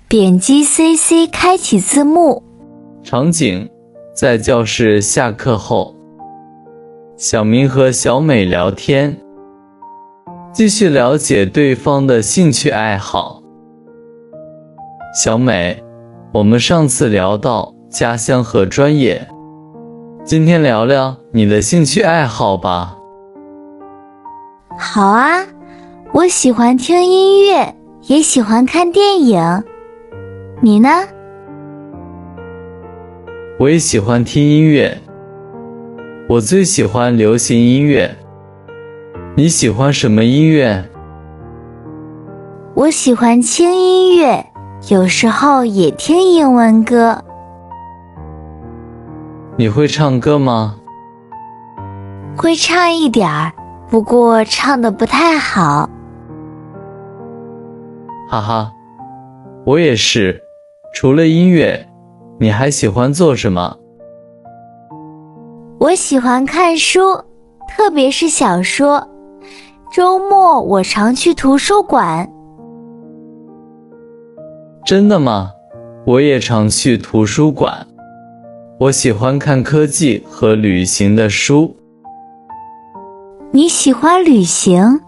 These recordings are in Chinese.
点击 CC 开启字幕。场景：在教室下课后，小明和小美聊天，继续了解对方的兴趣爱好。小美，我们上次聊到家乡和专业，今天聊聊你的兴趣爱好吧。好啊，我喜欢听音乐，也喜欢看电影。你呢？我也喜欢听音乐，我最喜欢流行音乐。你喜欢什么音乐？我喜欢轻音乐，有时候也听英文歌。你会唱歌吗？会唱一点儿，不过唱得不太好。哈哈，我也是。除了音乐，你还喜欢做什么？我喜欢看书，特别是小说。周末我常去图书馆。真的吗？我也常去图书馆。我喜欢看科技和旅行的书。你喜欢旅行？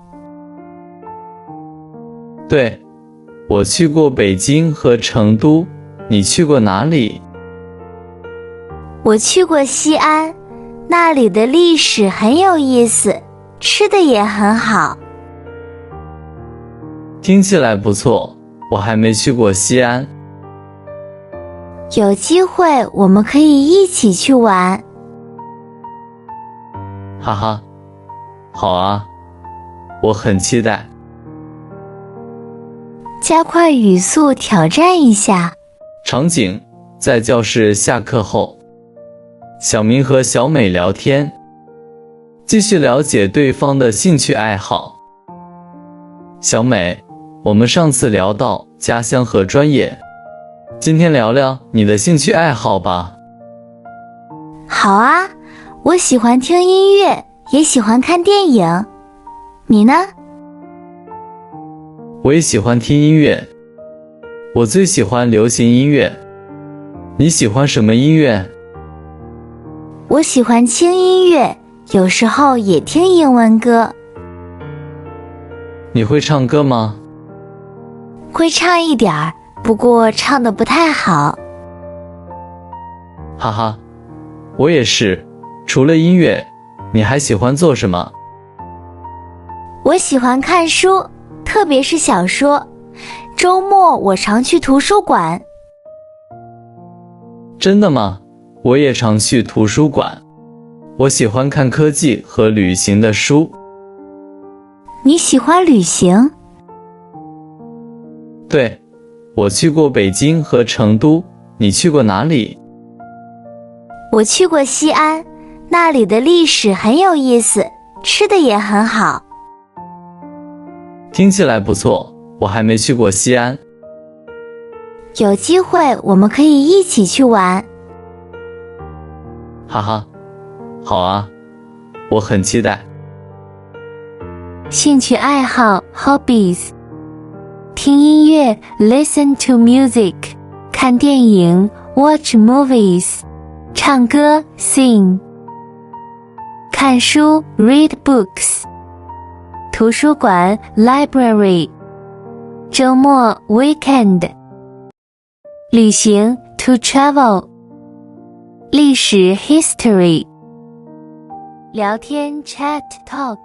对，我去过北京和成都。你去过哪里？我去过西安，那里的历史很有意思，吃的也很好。听起来不错，我还没去过西安。有机会我们可以一起去玩。哈哈，好啊，我很期待。加快语速挑战一下。场景：在教室下课后，小明和小美聊天，继续了解对方的兴趣爱好。小美，我们上次聊到家乡和专业，今天聊聊你的兴趣爱好吧。好啊，我喜欢听音乐，也喜欢看电影。你呢？我也喜欢听音乐，我最喜欢流行音乐。你喜欢什么音乐？我喜欢轻音乐，有时候也听英文歌。你会唱歌吗？会唱一点儿，不过唱得不太好。哈哈，我也是。除了音乐，你还喜欢做什么？我喜欢看书，特别是小说。周末我常去图书馆。真的吗？我也常去图书馆。我喜欢看科技和旅行的书。你喜欢旅行？对，我去过北京和成都。你去过哪里？我去过西安，那里的历史很有意思，吃的也很好。听起来不错，我还没去过西安。有机会我们可以一起去玩。哈哈，好啊，我很期待。兴趣爱好 hobbies， 听音乐 listen to music， 看电影 watch movies， 唱歌 sing， 看书 read books， 图书馆 library， 周末 weekend， 旅行 to travel， 历史 history， 聊天 chat talk。